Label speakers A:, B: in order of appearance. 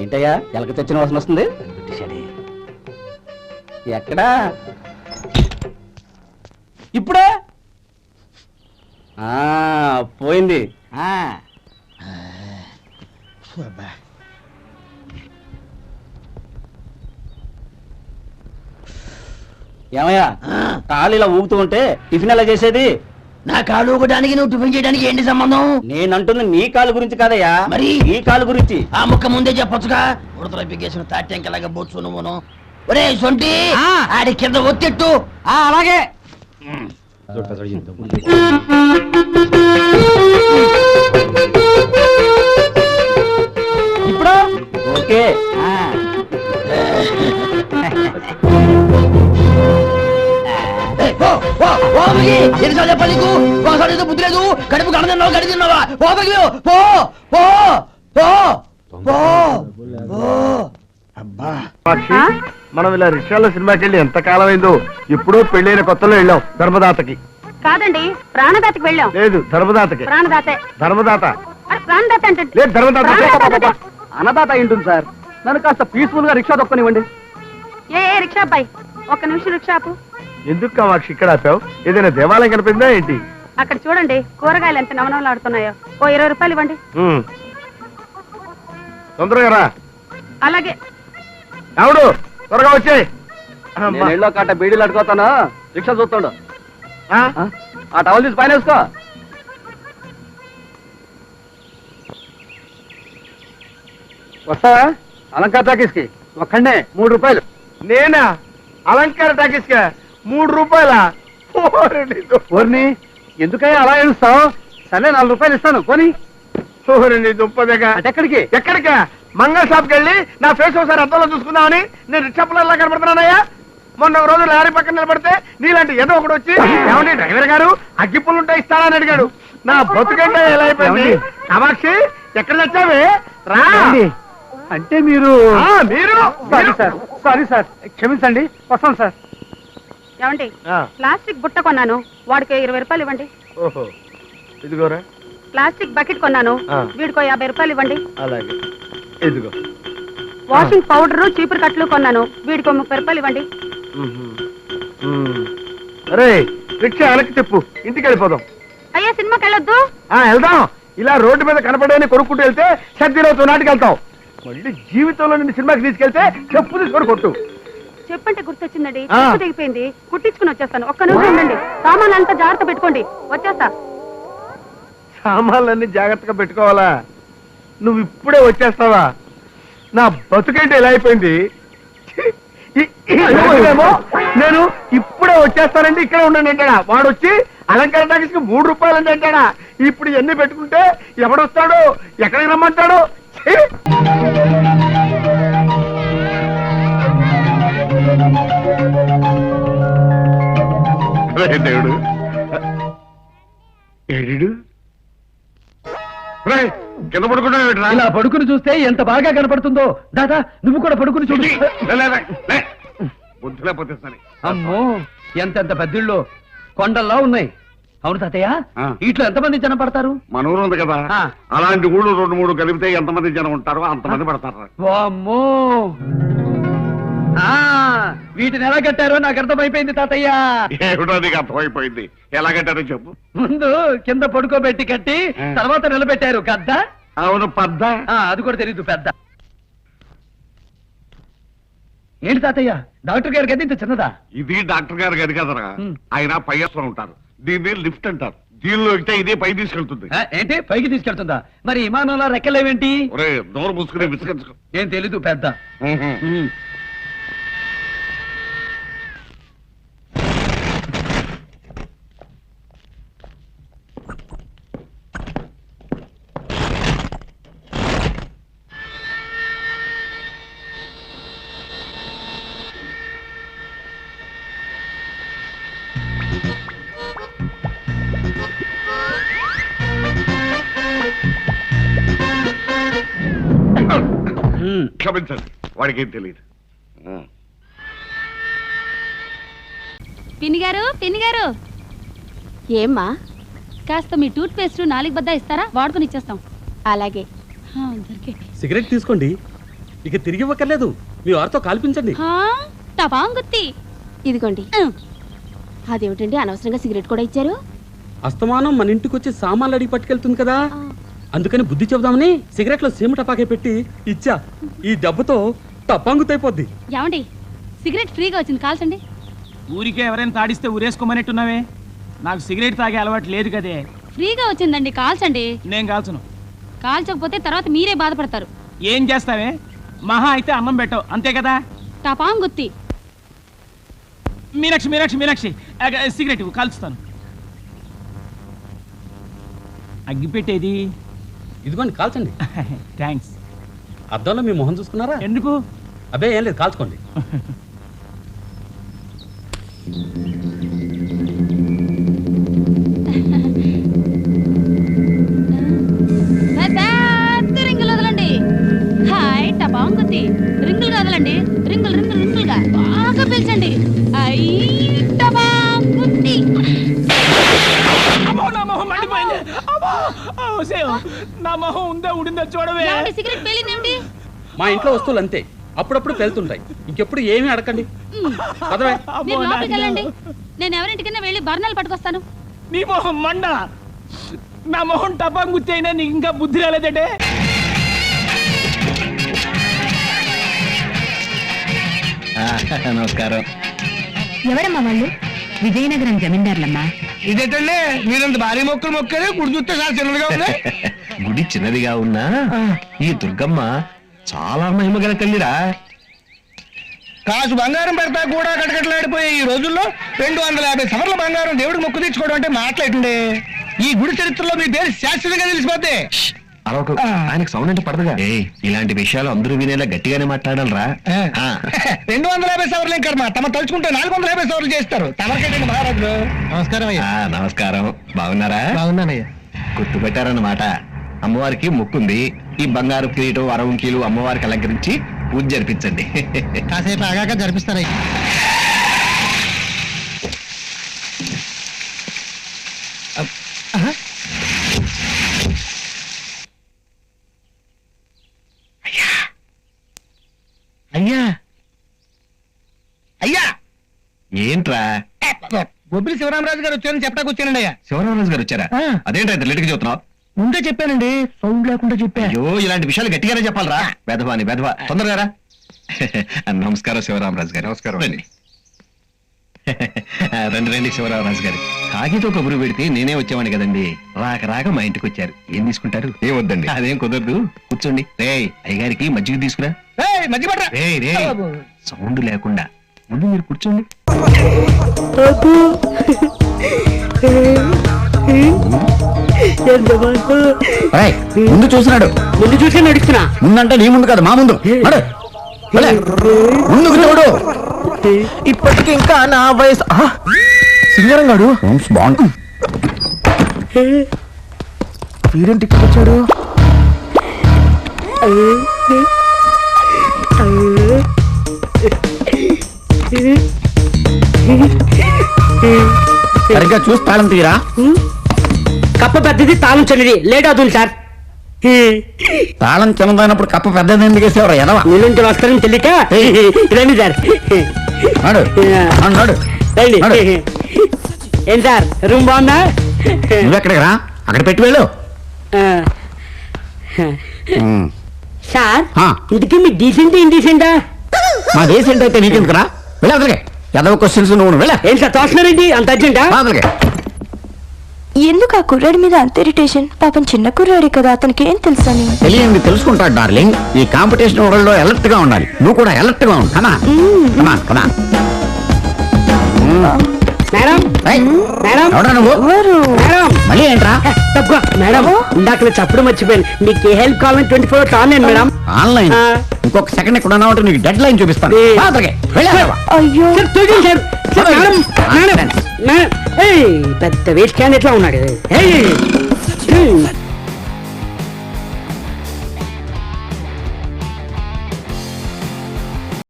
A: ఏంటయ్యా ఎలక తెచ్చిన వాసన వస్తుంది? ఎక్కడా? ఇప్పుడే పోయింది. ఏమయ్యా కాలు ఇలా ఊగుతూ ఉంటే టిఫిన్ ఎలా చేసేది?
B: నా కాలు ఊగడానికి నువ్వు టిఫిన్ చేయడానికి ఏంటి సంబంధం?
A: నేనంటుంది నీ కాలు గురించి కాదయ్యా,
B: మరి
A: ఈ కాలు గురించి.
B: ఆ ముక్క ముందే చెప్పొచ్చుగా. ఉడతలో పిగేసిన తాట్యంకలాగా బొచ్చు నువ్వును. ఒరే సొంటి, ఆడి కింద ఒత్తిట్టు.
A: అలాగే. ఇప్పుడు ఓకే.
B: ఎన్నిసార్లు చెప్పాలి నీకు? ఒకసారి బుద్ధి లేదు. కడుపు గడ తిన్నావు, గడి తిన్నావా? పో పో పో పో పో.
C: అబ్బా మనం ఇలా రిక్షాలో సినిమాకి వెళ్ళి ఎంత కాలం అయిందో. ఎప్పుడో పెళ్ళైన కొత్తలో వెళ్ళాం ధర్మదాతకి.
D: కాదండి, ప్రాణదాతకి వెళ్ళాం.
C: లేదు ధర్మదాతకి.
D: ప్రాణదాతే.
C: ధర్మదాత
D: ప్రాణదాత అంటే
C: లేదు ధర్మదాత.
A: అన్నదాత ఏంటుంది సార్? నన్ను కాస్త పీస్ఫుల్ గా రిక్షా దొక్కనివ్వండి.
D: ఏ రిక్షా అబ్బాయి, ఒక్క నిమిషం రిక్షాపు.
C: ఎందుకు కామాక్షి ఇక్కడ ఆపావు? ఏదైనా దేవాలయం కనిపిందా ఏంటి?
D: అక్కడ చూడండి కూరగాయలు ఎంత నవనవలాడుతున్నాయో. ఓ 20 రూపాయలు ఇవ్వండి.
C: తొందరగా రా.
D: అలాగే.
C: ఎవడు త్వరగా వచ్చే.
A: ఇళ్ళో కాట బీడీలు అడుగుతాను, రిక్షా చూస్తాడు. ఆ టవల్ తీసి పైన వేసుకో. వస్తావా అలంకార టాకీస్ కి? ఒక్కడే 3 రూపాయలు.
C: నేనా? అలంకార టాకీస్ కా 3 రూపాయలా?
A: ఓర్ని ఎందుకయ్యా అలా ఏడుస్తావు? సరే 4 రూపాయలు ఇస్తాను కొని.
C: దుప్పదగా
A: ఎక్కడికి?
C: ఎక్కడికా? మంగళ షాప్కి వెళ్ళి నా ఫేస్ ఒకసారి అద్దంలో చూసుకుందామని నేను రిక్షా పిల్లల్లా కనపడుతున్నానయ్యా. మొన్న ఒక రోజు లారీ పక్కన నిలబడితే నీలాంటి ఏదో ఒకటి వచ్చి ఏమండి డ్రైవర్ గారు అగ్గిపుల్లు ఉంటాయి ఇస్తారా అని అడిగాడు. నా బతుకంటే ఎలా అయిపోయింది. కామాక్షి ఎక్కడ తెచ్చావే? రా.
A: అంటే మీరు సారీ సార్ క్షమించండి, వస్తాను సార్.
D: ఏమండి, ప్లాస్టిక్ బుట్ట కొన్నాను, వాడికి 20 రూపాయలు ఇవ్వండి.
C: ఓహో ఇదిగోరా.
D: ప్లాస్టిక్ బకెట్ కొన్నాను, వీడికో 50 రూపాయలు ఇవ్వండి.
C: అలాగే ఇదిగో.
D: వాషింగ్ పౌడర్ చీపురు కట్లు కొన్నాను, వీడికో 30 రూపాయలు ఇవ్వండి.
C: అరే రిక్షా వెనక్కి చెప్పు, ఇంటికి వెళ్ళిపోదాం.
D: అయ్యా సినిమాకి వెళ్ళొద్దు.
C: వెళ్దాం. ఇలా రోడ్డు మీద కనపడని కొనుక్కుంటూ వెళ్తే సర్దిరోజు నాటికి వెళ్తాం. మళ్ళీ జీవితంలో నిన్ను సినిమాకి తీసుకెళ్తే చెప్పు తీసుకొని కొట్టు.
D: చెప్పంటే గుర్తొచ్చిందండి, చెప్పు తెగిపోయింది, కుట్టించుకుని వచ్చేస్తాను. ఒక్క నిమిషం ఉండండి. సామాన్లు అంతా జాగ్రత్త పెట్టుకోండి, వచ్చేస్తా.
C: సామాన్లన్నీ జాగ్రత్తగా పెట్టుకోవాలా? నువ్వు ఇప్పుడే వచ్చేస్తావా? నా బతుకంటే ఎలా అయిపోయింది. నేను ఇప్పుడే వచ్చేస్తానండి, ఇక్కడే ఉండండి అంటాడా. వాడు వచ్చి అలంకార టాకీస్కి 3 రూపాయలు అండి అంటాడా. ఇప్పుడు ఎన్ని పెట్టుకుంటే ఎవడొస్తాడు, ఎక్కడికి రమ్మంటాడు? దేవుడు ఏడు కింద పడుకున్నావు.
A: ఇలా పడుకుని చూస్తే ఎంత బాగా కనపడుతుందో. దాదా నువ్వు కూడా పడుకుని చూడు.
C: బుద్ధిలో పోతేస్తాను.
A: అమ్మో ఎంతెంత పెద్దిళ్ళు కొండల్లా ఉన్నాయి. అవును తాతయ్య, ఇట్లా ఎంతమంది జనం పడతారు?
C: మన ఊరు ఉంది కదా, అలాంటి ఊళ్ళు 2-3 కలిపితే ఎంతమంది జనం ఉంటారో అంతమంది పడతారు.
A: అమ్మో వీటిని ఎలా కట్టారో నాకు అర్థమైపోయింది తాతయ్య.
C: ఏమిటో నీకు అర్థమైపోయింది. ఎలా కట్టారో చెప్పు.
A: ముందు కింద పడుకోబెట్టి కట్టి తర్వాత నిలబెట్టారు గద్ద.
C: అవును పెద్ద.
A: అది కూడా తెలీదు పెద్ద. ఏంటి తాతయ్య, డాక్టర్ గారి గది ఇంత చిన్నదా?
C: ఇది డాక్టర్ గారి గది కదరా, ఆయన పైన ఉంటారు. దీన్ని లిఫ్ట్ అంటారు. దీనిలో ఎక్కితే ఇదే పై తీసుకెళ్తుంది.
A: ఏంటి పైకి తీసుకెళ్తుందా? మరి విమానంలో రెక్కలేవేంటి?
C: నోరు మూసుకునే విసుకొచ్చుకో.
A: ఏం తెలీదు పెద్ద.
C: క్షమించండి, వాడికి ఏం తెలియదు.
D: పిన్ని గారు ఏమ్మా కాస్త మీ టూత్ పేస్ట్ 4 బద్ద ఇస్తారా వాడుకొని ఇచ్చేస్తాం. అలాగే
E: సిగరెట్ తీసుకోండి, ఇక తిరిగి ఇవ్వక్కర్లేదు. మీ వారితో కాల్పించండి.
D: టపాంగుత్తి ఇదిగోండి. అదేమిటండి అనవసరంగా సిగరెట్ కూడా ఇచ్చారు?
E: అస్తమానం మన ఇంటికి వచ్చి సామాన్లు అడిగి పట్టుకెళ్తుంది కదా, అందుకని బుద్ధి చెబుదామని సిగరెట్ లో సీమ టపాకే పెట్టి ఇచ్చా. ఈ దెబ్బతో టపాంగుతైపోద్ది.
D: ఏమండి సిగరెట్ ఫ్రీగా వచ్చింది, కాల్చండి.
F: ఊరికే ఎవరైనా తాడిస్తే ఊరేసుకోమనేట్టున్నావే. నాకు సిగరెట్ తాగే అలవాటు లేదు కదే.
D: ఫ్రీగా వచ్చిందండి, కాల్చండి.
F: నేను కాల్చను.
D: కాల్చకపోతే తర్వాత మీరే బాధపడతారు.
F: ఏం చేస్తావే? మహా అయితే అన్నం పెట్టవు, అంతే కదా.
D: టపాంగుత్తి.
F: మీనాక్షి మీనాక్షి మీనాక్షి సిగరెట్ కాల్చుతాను. అగ్గిపెట్టేది
E: ఇదిగోండి, కాల్చండి.
F: థ్యాంక్స్.
E: అద్దంలో మీ మొహం చూసుకున్నారా?
F: ఎందుకు?
E: అబ్బే ఏం లేదు, కాల్చుకోండి.
D: రింగులు వదలండి. హాయ్ టపాంగుత్తి. రింగులు వదలండి. రింగులు రింగులు రింగులుగా బాగా పిలిచండి. టపాంగుత్తి.
F: నా మొహం మండిపోయింది. నా మొహం ఉందా ఉడిందా చూడవే.
D: సిగరెట్ పేలిందేమిటి?
E: మా ఇంట్లో వస్తువులు అంతే, అప్పుడప్పుడు పెళ్తుంటాయి. ఇంకెప్పుడు ఏమీ అడగండి. పదవే.
D: మీరు లోపలికి వెళ్ళండి. నేను ఎవరింటికైనా వెళ్ళి బర్ణాలు పట్టుకొస్తాను.
F: నీ మొహం మండ. నా మొహం టపాంగుత్తి అయినా నీకు ఇంకా బుద్ధి రాలేదంటే.
B: నమస్కారం.
G: ఎవరమ్మా వాళ్ళు? విజయనగరం జమీందార్లమ్మా.
C: ఇదేంటండి మీరంత భారీ మొక్కలు మొక్కలు గుడి చూస్తే చాలా చిన్నదిగా ఉంది.
B: గుడి చిన్నదిగా ఉన్నా ఈ దుర్గమ్మ చాలా మహిమగల తల్లిరా.
C: కాసు బంగారం పెడతా కూడా కటకటలాడిపోయే ఈ రోజుల్లో 250 సవర్ల బంగారం దేవుడికి మొక్కు తీర్చుకోవడం అంటే మాట్లాడండి. ఈ గుడి చరిత్రలో మీ పేరు శాశ్వతంగా తెలిసిపోతే.
B: ఆయనకు సౌండ్ అంటే పడదుగా. ఇలాంటి విషయాలు అందరూ వినేలా గట్టిగానే మాట్లాడాలరా.
C: 250 సవర్లు కర్మ తమ తలుచుకుంటే 450 సవర్లు చేస్తారు. తమరికేటండి మహారాజులు.
B: నమస్కారం అయ్యా. నమస్కారం. బాగున్నారా?
C: బాగున్నానయ్యా.
B: గుర్తుపెట్టారన్నమాట. అమ్మవారికి మొక్కుంది. ఈ బంగారు కిరీటం అరవంకీలు అమ్మవారికి అలంకరించి పూజ జరిపించండి.
C: కాసేపు ఆగాక జరిపిస్తారయ్యా. అయ్యా అయ్యా
B: ఏంట్రా?
C: బొబ్బిలి శివరామరాజు గారు వచ్చారని చెప్పడానికి వచ్చానండి అయ్యా.
B: శివరామరాజు గారు వచ్చారా? అదేంటా లేట్గా చెబుతున్నావు?
C: ముందే చెప్పానండి, సౌండ్ లేకుండా చెప్పా.
B: అయ్యో, ఇలాంటి విషయాలు గట్టిగానే చెప్పాలరా. బెదవాని బెదవా, తొందరగా రా. నమస్కారం శివరామరాజు గారు. నమస్కారం. రండి రండి రండి శివరామరాజు గారు. కాగితో కబురు పెడితే నేనే వచ్చేవాడిని కదండి. రాక రాక మా ఇంటికి వచ్చారు. ఏం తీసుకుంటారు? ఏం వద్దండి. అదేం కుదరదు, కూర్చోండి. రే అయ్యగారికి మజ్జిగ తీసుకురా. సౌండ్ లేకుండా ముందు మీరు కూర్చోండి.
A: ముందు చూసినాడు.
C: ముందు చూసి నడుస్తున్నా.
A: ముందంటే నీ ముందు కాదు, మా ముందు. ముందుకు చూడు.
C: ఇప్పటికి ఇంకా నా వయసు. సింగరం గాడు
A: బాగుంది.
C: వీరేంటి ఇక్కడ వచ్చాడు?
A: సరిగ్గా చూసి తాళం తీరా.
C: కప్ప పెద్దది, తాళం చెల్లిది. లేట్ అవుతుంది సార్.
A: తాళం చిన్నదైనప్పుడు కప్ప పెద్దది ఎందుకు వేసేవారు? ఎదవా
C: నీళ్ళుంచి వస్తారని తెలియక రండి సార్.
A: నాడు నాడు.
C: ఏం సార్ రూమ్ బాగుందా?
A: నువ్వెక్కడికి రా, అక్కడ పెట్టి వెళ్ళు.
C: సార్
A: ఆ.
C: ఇంటికి మీ డీసెంట్ ఇండీసెంటా?
A: మా డీసెంట్ అయితే నీకెందుకు రా? వెళ్ళి అదలకే. ఎదవ క్వశ్చన్స్ నువ్వు వెళ్ళా.
C: ఏం సార్ తోస్తున్నారండి అంత అర్జెంటా?
A: అదలకే.
G: ఎందుకు ఆ కుర్రాడి మీద అంత ఇరిటేషన్? పాపం చిన్న కుర్రాడే కదా, అతనికి ఏం తెలుసని.
A: తెలియంది తెలుసుకుంటాడు డార్లింగ్. ఈ కాంపిటీషన్ వరల్డ్ లో అలర్ట్ గా ఉండాలి. నువ్వు కూడా అలర్ట్ గా ఉండు. కమా కమా.
C: మేడం మేడం
A: ఎవడా నువ్వు?
C: మేడం
A: మళ్ళీ ఏంట్రా?
C: తక్కువ మేడం. ఇందాక చప్పుడు మర్చిపోయాను. మీకు ఏ హెల్ప్ కావాలని 24 hours ఆన్లైన్ మేడం.
A: ఆన్లైన్? ఇంకొక సెకండ్ ఇక్కడ ఉన్నావు అంటే నీకు డెడ్ లైన్ చూపిస్తాను. అదలకే. వెళ్ళి
G: అయ్యో
C: సార్ చూడండి sir. Sir madam madam madam. ఏయ్ పెద్ద వేస్ట్ క్యాండిడేట్ లా ఉన్నాడు. ఏయ్